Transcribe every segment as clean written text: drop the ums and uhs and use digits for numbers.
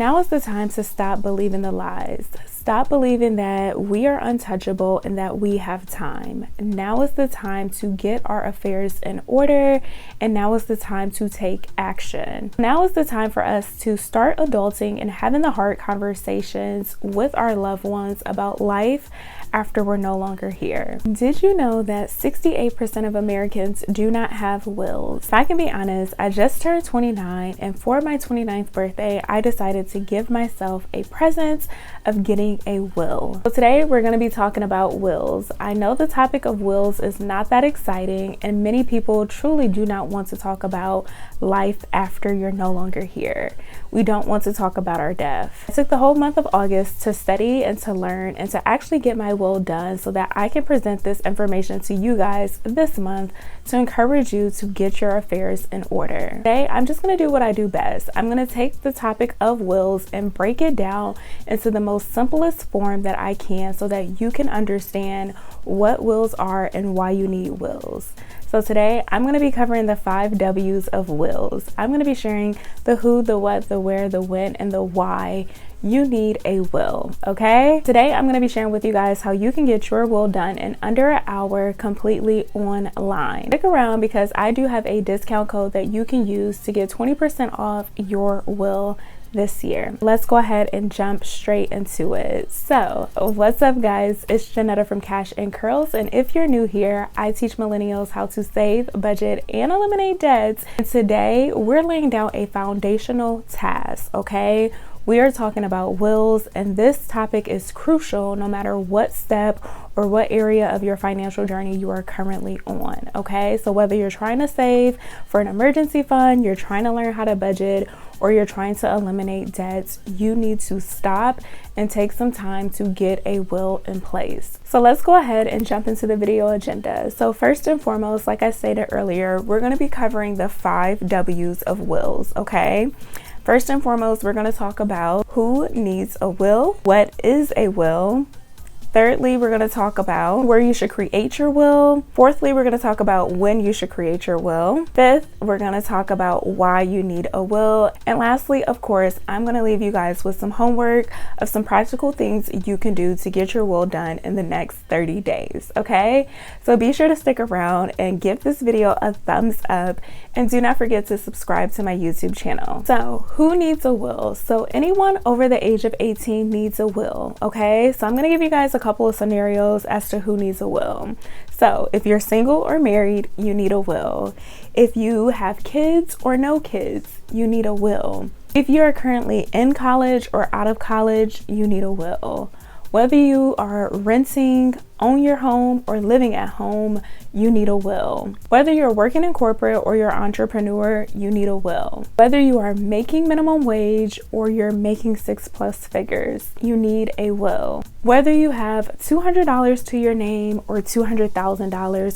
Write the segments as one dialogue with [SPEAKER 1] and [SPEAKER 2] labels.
[SPEAKER 1] now is the time to stop believing the lies. Stop believing that we are untouchable and that we have time. Now is the time to get our affairs in order, and now is the time to take action. Now is the time for us to start adulting and having the hard conversations with our loved ones about life after we're no longer here. Did you know that 68% of Americans do not have wills? If I can be honest, I just turned 29, and for my 29th birthday, I decided to give myself a present of getting a will. So today we're going to be talking about wills. I know the topic of wills is not that exciting, and many people truly do not want to talk about life after you're no longer here. We don't want to talk about our death. I took the whole month of August to study and to learn and to actually get my will done so that I can present this information to you guys this month to encourage you to get your affairs in order. Today, I'm just going to do what I do best. I'm going to take the topic of wills and break it down into the most simplest form that I can so that you can understand what wills are and why you need wills. So today I'm going to be covering the 5 W's of wills. I'm going to be sharing the who, the what, the where, the when, and the why you need a will, okay? Today I'm going to be sharing with you guys how you can get your will done in under an hour completely online. Stick around because I do have a discount code that you can use to get 20% off your will this year. Let's go ahead and jump straight into it. So what's up guys, it's Jeanetta from Cash and Curls, and if you're new here, I teach millennials how to save, budget, and eliminate debts. And today we're laying down a foundational task, okay? We are talking about wills, and this topic is crucial no matter what step or what area of your financial journey you are currently on, okay? So whether you're trying to save for an emergency fund, you're trying to learn how to budget, or you're trying to eliminate debts, you need to stop and take some time to get a will in place. So let's go ahead and jump into the video agenda. So first and foremost, like I stated earlier, we're going to be covering the 5 W's of wills, okay? First and foremost, we're going to talk about who needs a will, what is a will. Thirdly, we're going to talk about where you should create your will. Fourthly, we're going to talk about when you should create your will. Fifth, we're going to talk about why you need a will. And lastly, of course, I'm going to leave you guys with some homework of some practical things you can do to get your will done in the next 30 days, okay? So be sure to stick around and give this video a thumbs up, and do not forget to subscribe to my YouTube channel. So who needs a will? So anyone over the age of 18 needs a will, okay? So I'm going to give you guys a couple of scenarios as to who needs a will. So if you're single or married, you need a will. If you have kids or no kids, you need a will. If you are currently in college or out of college, you need a will. Whether you are renting, own your home, or living at home, you need a will. Whether you're working in corporate or you're an entrepreneur, you need a will. Whether you are making minimum wage or you're making 6+ figures, you need a will. Whether you have $200 to your name or $200,000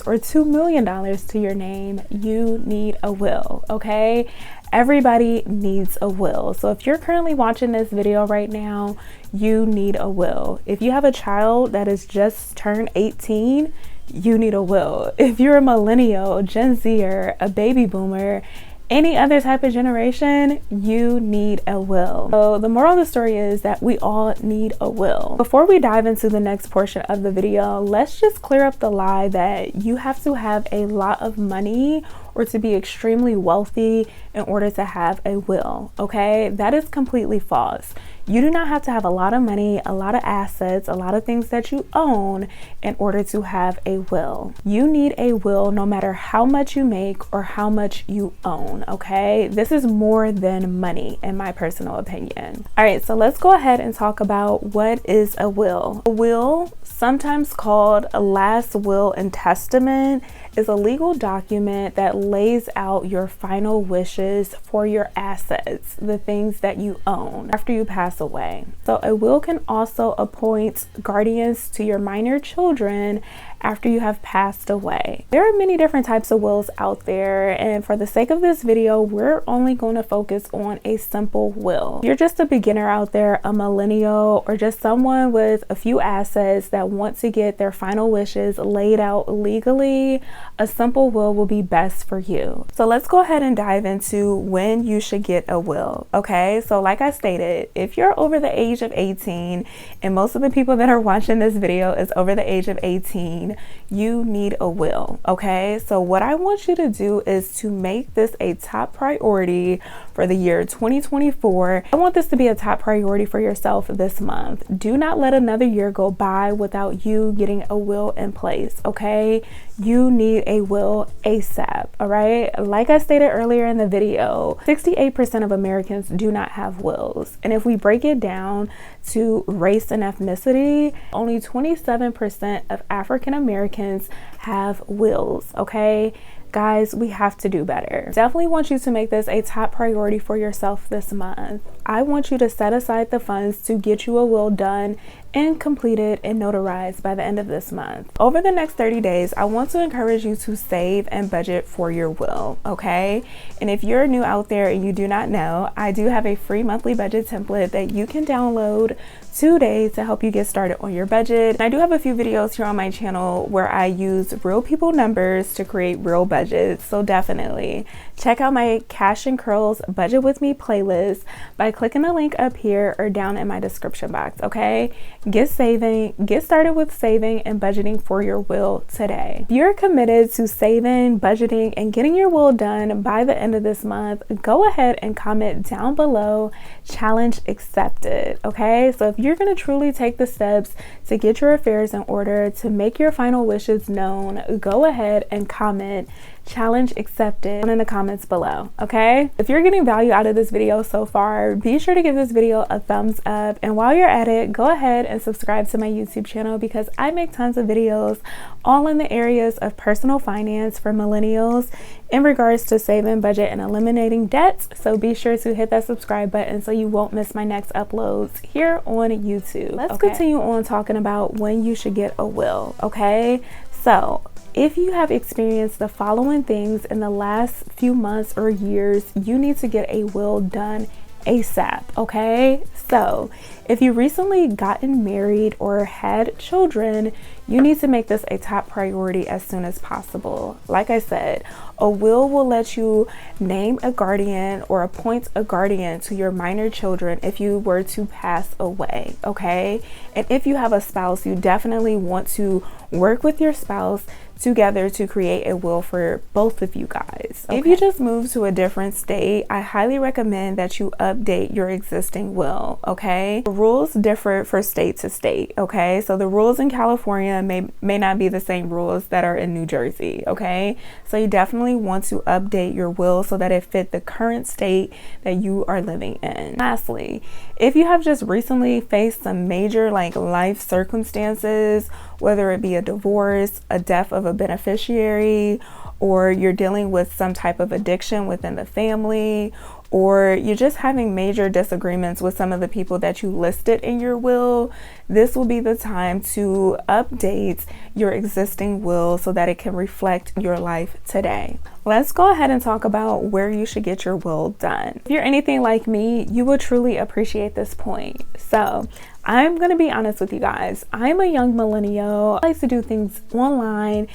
[SPEAKER 1] or $2 million to your name, you need a will, okay? Everybody needs a will. So if you're currently watching this video right now, you need a will. If you have a child that is just turned 18, you need a will. If you're a millennial, Gen Zer, a baby boomer, any other type of generation, you need a will. So the moral of the story is that we all need a will. Before we dive into the next portion of the video, let's just clear up the lie that you have to have a lot of money or to be extremely wealthy in order to have a will, okay? That is completely false. You do not have to have a lot of money, a lot of assets, a lot of things that you own in order to have a will. You need a will no matter how much you make or how much you own, okay? This is more than money, in my personal opinion. All right, so let's go ahead and talk about what is a will. A will, sometimes called a last will and testament, is a legal document that lays out your final wishes for your assets, the things that you own after you pass away. So a will can also appoint guardians to your minor children after you have passed away. There are many different types of wills out there, and for the sake of this video, we're only going to focus on a simple will. If you're just a beginner out there, a millennial, or just someone with a few assets that want to get their final wishes laid out legally, a simple will be best for you. So let's go ahead and dive into when you should get a will. Okay, so like I stated, if you're over the age of 18, and most of the people that are watching this video is over the age of 18, you need a will. Okay, so what I want you to do is to make this a top priority for the year 2024. I want this to be a top priority for yourself this month. Do not let another year go by without you getting a will in place. Okay, you need a will ASAP. All right, like I stated earlier in the video, 68% of Americans do not have wills, and if we break it down to race and ethnicity, only 27% of African Americans have wills. Okay, guys, we have to do better. Definitely want you to make this a top priority for yourself this month. I want you to set aside the funds to get you a will done and completed and notarized by the end of this month. Over the next 30 days, I want to encourage you to save and budget for your will, okay? And if you're new out there and you do not know, I do have a free monthly budget template that you can download today to help you get started on your budget. And I do have a few videos here on my channel where I use real people numbers to create real budgets. So definitely check out my Cash and Curls Budget With Me playlist by clicking the link up here or down in my description box, okay? Get started with saving and budgeting for your will today. If you're committed to saving, budgeting, and getting your will done by the end of this month, go ahead and comment down below, challenge accepted, okay? So if you're going to truly take the steps to get your affairs in order, to make your final wishes known, go ahead and comment challenge accepted in the comments below, okay? If you're getting value out of this video so far, be sure to give this video a thumbs up, and while you're at it, go ahead and subscribe to my YouTube channel because I make tons of videos all in the areas of personal finance for millennials in regards to saving, budget, and eliminating debts. So be sure to hit that subscribe button so you won't miss my next uploads here on YouTube. Let's continue on talking about when you should get a will, okay? So if you have experienced the following things in the last few months or years, you need to get a will done ASAP, okay? So if you recently gotten married or had children, you need to make this a top priority as soon as possible. Like I said, a will let you name a guardian or appoint a guardian to your minor children if you were to pass away, okay? And if you have a spouse, you definitely want to work with your spouse together to create a will for both of you guys. Okay. If you just moved to a different state, I highly recommend that you update your existing will, okay? The rules differ for state to state, okay? So the rules in California may not be the same rules that are in New Jersey, okay? So you definitely want to update your will so that it fit the current state that you are living in. Lastly, if you have just recently faced some major life circumstances, whether it be a divorce, a death of a beneficiary, or you're dealing with some type of addiction within the family, or you're just having major disagreements with some of the people that you listed in your will, this will be the time to update your existing will so that it can reflect your life today. Let's go ahead and talk about where you should get your will done. If you're anything like me, you will truly appreciate this point. So I'm going to be honest with you guys. I'm a young millennial. I like to do things online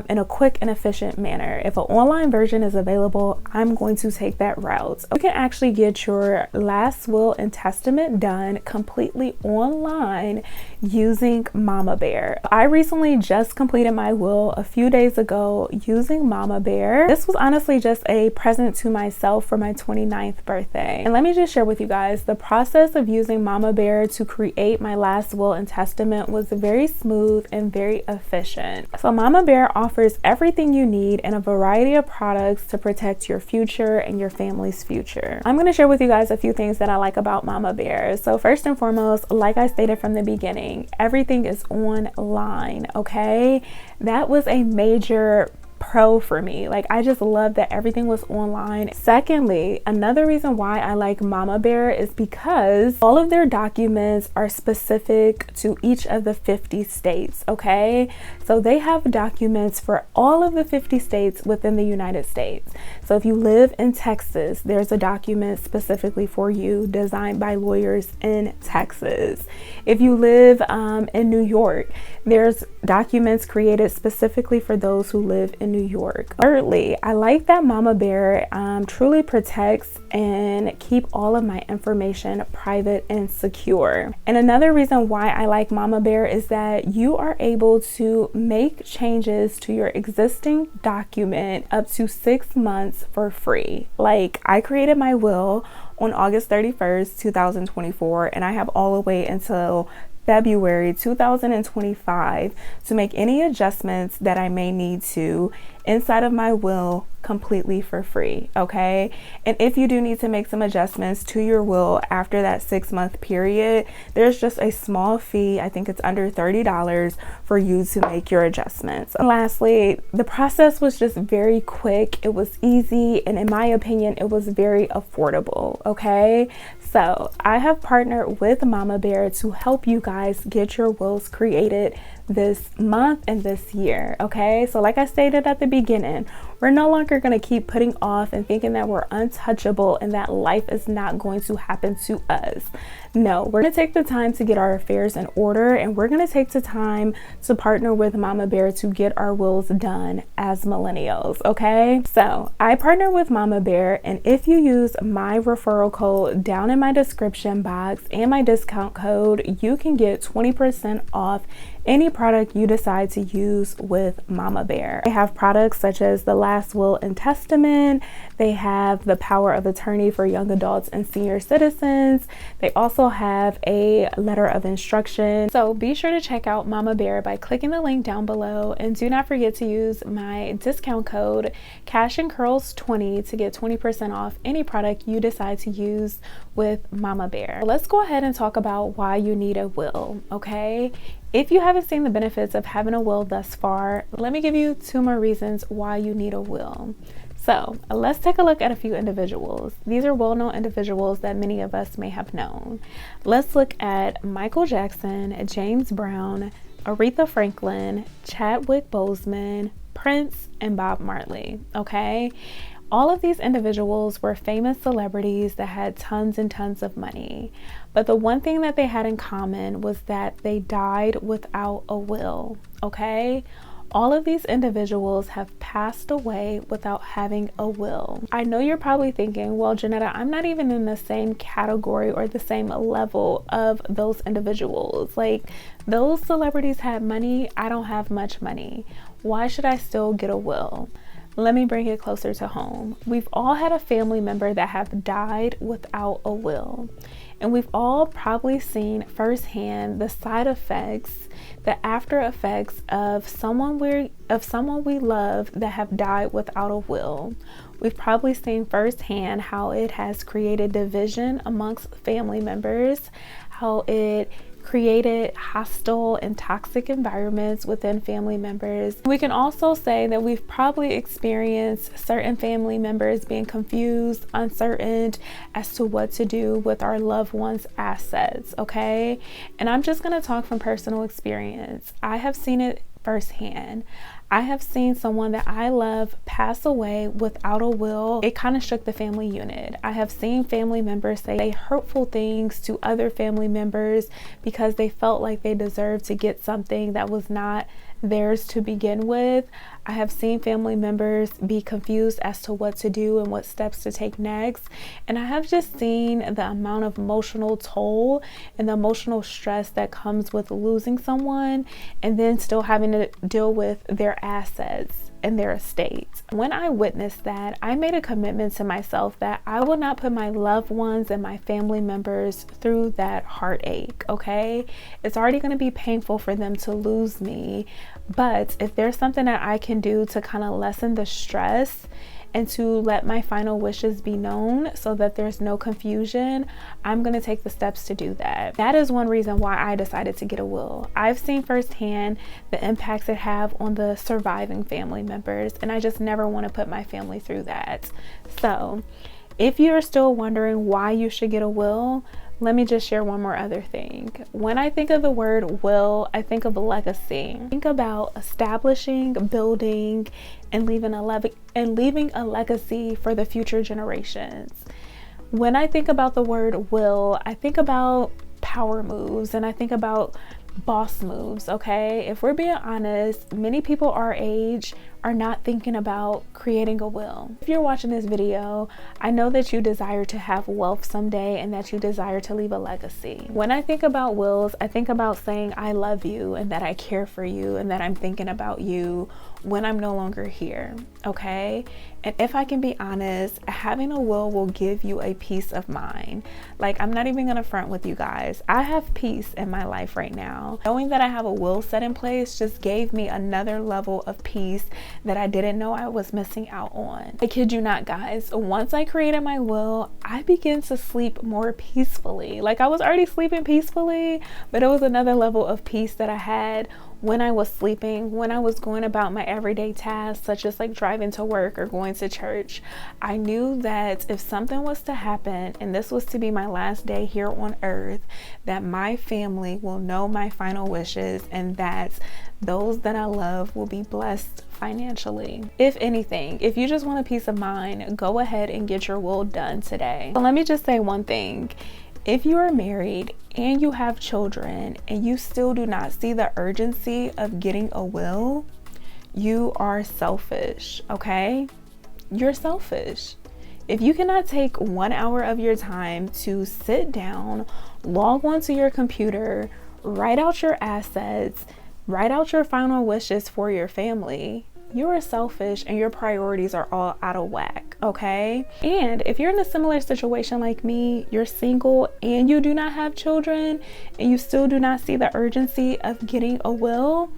[SPEAKER 1] in a quick and efficient manner. If an online version is available, I'm going to take that route. You can actually get your last will and testament done completely online using MamaBear. I recently just completed my will a few days ago using MamaBear. This was honestly just a present to myself for my 29th birthday. And let me just share with you guys, the process of using MamaBear to create my last will and testament was very smooth and very efficient. So MamaBear offers everything you need in a variety of products to protect your future and your family's future. I'm going to share with you guys a few things that I like about MamaBear. So first and foremost, like I stated from the beginning, everything is online, okay? That was a major pro for me. Like, I just love that everything was online. Secondly, another reason why I like MamaBear is because all of their documents are specific to each of the 50 states, okay? So they have documents for all of the 50 states within the United States. So if you live in Texas, there's a document specifically for you designed by lawyers in Texas. If you live in New York, there's documents created specifically for those who live in New York. Thirdly, I like that MamaBear truly protects and keep all of my information private and secure. And another reason why I like MamaBear is that you are able to make changes to your existing document up to 6 months for free. Like, I created my will on August 31st, 2024, and I have all the way until February 2025 to make any adjustments that I may need to inside of my will completely for free, okay? And if you do need to make some adjustments to your will after that 6-month period, there's just a small fee. I think it's under $30 for you to make your adjustments. And lastly, the process was just very quick. It was easy, and in my opinion, it was very affordable, okay? So I have partnered with MamaBear to help you guys get your wills created this month and this year, okay? So like I stated at the beginning, we're no longer going to keep putting off and thinking that we're untouchable and that life is not going to happen to us. No, we're going to take the time to get our affairs in order, and we're going to take the time to partner with MamaBear to get our wills done as millennials, okay? So I partner with MamaBear, and if you use my referral code down in my description box and my discount code, you can get 20% off any product you decide to use with MamaBear. They have products such as the Last Will and Testament. They have the Power of Attorney for young adults and senior citizens. They also have a letter of instruction. So be sure to check out MamaBear by clicking the link down below, and do not forget to use my discount code CashandCurls20 to get 20% off any product you decide to use with MamaBear. Let's go ahead and talk about why you need a will, okay? If you haven't seen the benefits of having a will thus far, let me give you 2 more reasons why you need a will. So let's take a look at a few individuals. These are well-known individuals that many of us may have known. Let's look at Michael Jackson, James Brown, Aretha Franklin, Chadwick Boseman, Prince, and Bob Marley, okay? All of these individuals were famous celebrities that had tons and tons of money. But the one thing that they had in common was that they died without a will, okay? All of these individuals have passed away without having a will. I know you're probably thinking, well, Jeanetta, I'm not even in the same category or the same level of those individuals. Like, those celebrities had money. I don't have much money. Why should I still get a will? Let me bring it closer to home. We've all had a family member that have died without a will. And we've all probably seen firsthand the side effects, the after effects of someone we love that have died without a will. We've probably seen firsthand how it has created division amongst family members, how it created hostile and toxic environments within family members. We can also say that we've probably experienced certain family members being confused, uncertain as to what to do with our loved ones' assets, okay? And I'm just going to talk from personal experience. I have seen it firsthand. I have seen someone that I love pass away without a will. It kind of shook the family unit. I have seen family members say hurtful things to other family members because they felt like they deserved to get something that was not theirs to begin with. I have seen family members be confused as to what to do and what steps to take next. And I have just seen the amount of emotional toll and the emotional stress that comes with losing someone and then still having to deal with their assets and their estates. When I witnessed that, I made a commitment to myself that I will not put my loved ones and my family members through that heartache, okay? It's already going to be painful for them to lose me, but if there's something that I can do to kind of lessen the stress and to let my final wishes be known so that there's no confusion, I'm going to take the steps to do that. That is one reason why I decided to get a will. I've seen firsthand the impacts it have on the surviving family members, and I just never want to put my family through that. So if you're still wondering why you should get a will, let me just share one more other thing. When I think of the word will, I think of legacy. Think about establishing, building, and leaving a legacy for the future generations. When I think about the word will, I think about power moves and I think about boss moves, okay? If we're being honest, many people our age are not thinking about creating a will. If you're watching this video, I know that you desire to have wealth someday and that you desire to leave a legacy. When I think about wills, I think about saying I love you and that I care for you and that I'm thinking about you when I'm no longer here, okay? And if I can be honest, having a will give you a peace of mind. Like, I'm not even gonna front with you guys. I have peace in my life right now. Knowing that I have a will set in place just gave me another level of peace that I didn't know I was missing out on. I kid you not, guys. Once I created my will, I began to sleep more peacefully. Like, I was already sleeping peacefully, but it was another level of peace that I had when I was sleeping, when I was going about my everyday tasks, such as like driving to work or going to church. I knew that if something was to happen and this was to be my last day here on earth, that my family will know my final wishes and that those that I love will be blessed financially. If anything, if you just want a peace of mind, go ahead and get your will done today. So let me just say one thing. If you are married and you have children and you still do not see the urgency of getting a will, you are selfish, okay? You're selfish. If you cannot take 1 hour of your time to sit down, log onto your computer, write out your assets, write out your final wishes for your family, you are selfish and your priorities are all out of whack, okay? And if you're in a similar situation like me, you're single and you do not have children and you still do not see the urgency of getting a will,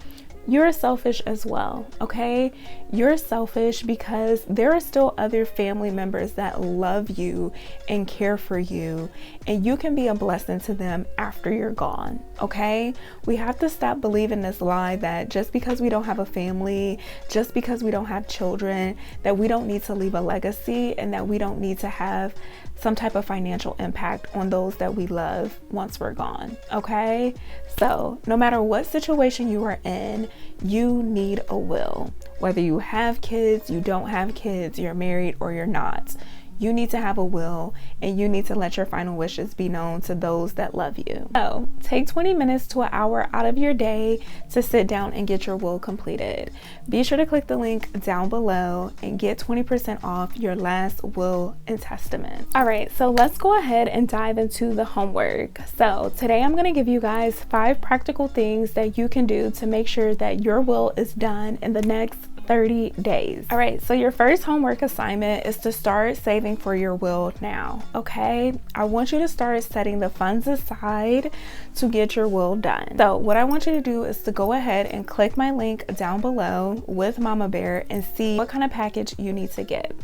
[SPEAKER 1] you're selfish as well, okay? You're selfish because there are still other family members that love you and care for you, and you can be a blessing to them after you're gone, okay? We have to stop believing this lie that just because we don't have a family, just because we don't have children, that we don't need to leave a legacy and that we don't need to have some type of financial impact on those that we love once we're gone, okay? So no matter what situation you are in, you need a will. Whether you have kids, you don't have kids, you're married or you're not, you need to have a will and you need to let your final wishes be known to those that love you. So take 20 minutes to an hour out of your day to sit down and get your will completed. Be sure to click the link down below and get 20% off your last will and testament. All right, so let's go ahead and dive into the homework. So today I'm going to give you guys 5 practical things that you can do to make sure that your will is done in the next 30 days. All right, so your first homework assignment is to start saving for your will now, okay? I want you to start setting the funds aside to get your will done. So what I want you to do is to go ahead and click my link down below with MamaBear and see what kind of package you need to get.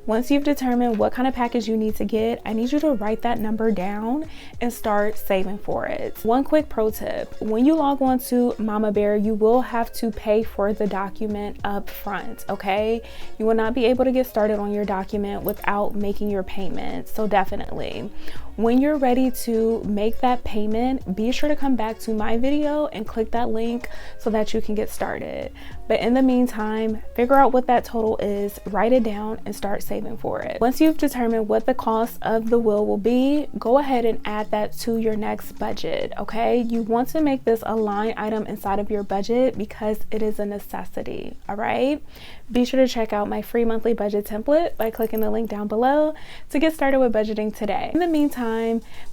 [SPEAKER 1] Once you've determined what kind of package you need to get, I need you to write that number down and start saving for it. One quick pro tip, when you log on to MamaBear, you will have to pay for the document up front, okay? You will not be able to get started on your document without making your payment, so definitely. When you're ready to make that payment, be sure to come back to my video and click that link so that you can get started. But in the meantime, figure out what that total is, write it down, and start saving for it. Once you've determined what the cost of the will be, go ahead and add that to your next budget, okay? You want to make this a line item inside of your budget because it is a necessity, all right? Be sure to check out my free monthly budget template by clicking the link down below to get started with budgeting today. In the meantime,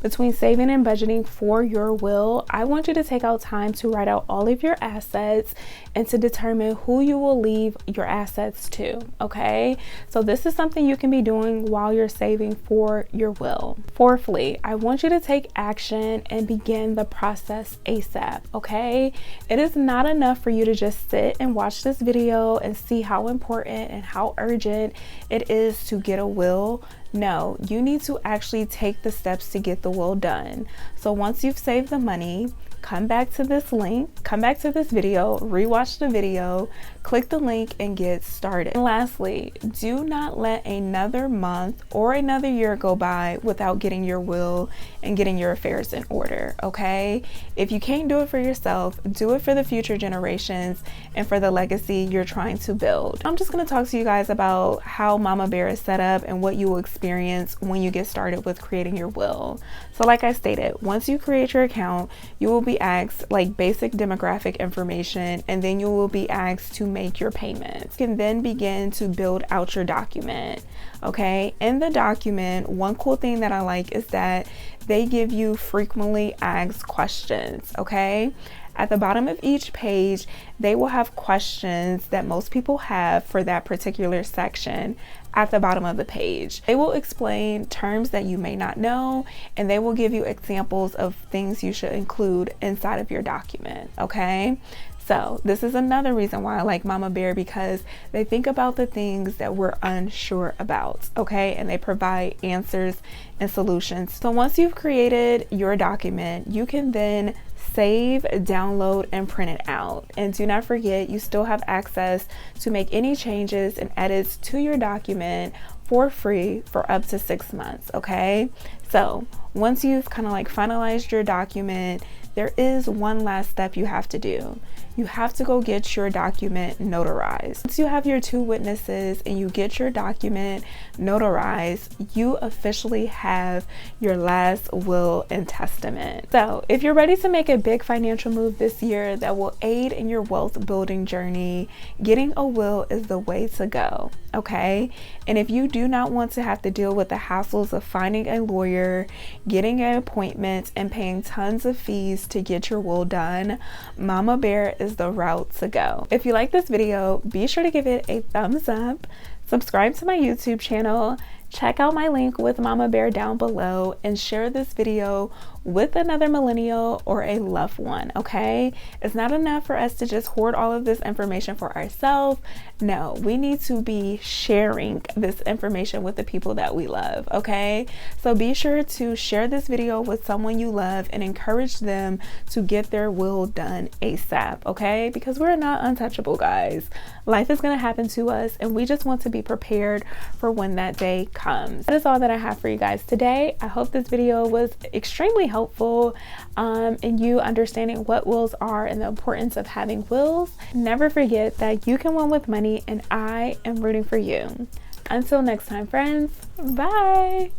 [SPEAKER 1] between saving and budgeting for your will, I want you to take out time to write out all of your assets and to determine who you will leave your assets to, okay? So this is something something you can be doing while you're saving for your will. Fourthly, I want you to take action and begin the process ASAP, okay? It is not enough for you to just sit and watch this video and see how important and how urgent it is to get a will. No, you need to actually take the steps to get the will done. So once you've saved the money, come back to this link, come back to this video, rewatch the video, click the link and get started. And lastly, do not let another month or another year go by without getting your will and getting your affairs in order, okay? If you can't do it for yourself, do it for the future generations and for the legacy you're trying to build. I'm just gonna talk to you guys about how MamaBear is set up and what you will experience when you get started with creating your will. So like I stated, once you create your account, you will be asked like basic demographic information, and then you will be asked to make your payments. You can then begin to build out your document, okay? In the document, one cool thing that I like is that they give you frequently asked questions, okay? At the bottom of each page, they will have questions that most people have for that particular section at the bottom of the page. They will explain terms that you may not know, and they will give you examples of things you should include inside of your document, okay? So this is another reason why I like MamaBear, because they think about the things that we're unsure about, okay? And they provide answers and solutions. So once you've created your document, you can then save, download, and print it out. And do not forget, you still have access to make any changes and edits to your document for free for up to 6 months, okay? So once you've kind of like finalized your document, there is one last step you have to do. You have to go get your document notarized. Once you have your 2 witnesses and you get your document notarized, you officially have your last will and testament. So if you're ready to make a big financial move this year that will aid in your wealth building journey, getting a will is the way to go, okay? And if you do not want to have to deal with the hassles of finding a lawyer, getting an appointment, and paying tons of fees to get your will done, MamaBear is the route to go. If you like this video, be sure to give it a thumbs up, subscribe to my YouTube channel, check out my link with MamaBear down below, and share this video with another millennial or a loved one, okay? It's not enough for us to just hoard all of this information for ourselves. No, we need to be sharing this information with the people that we love, okay? So be sure to share this video with someone you love and encourage them to get their will done ASAP, okay? Because we're not untouchable, guys. Life is gonna happen to us, and we just want to be prepared for when that day comes. That is all that I have for you guys today. I hope this video was extremely helpful in you understanding what wills are and the importance of having wills. Never forget that you can win with money, and I am rooting for you. Until next time, friends, bye.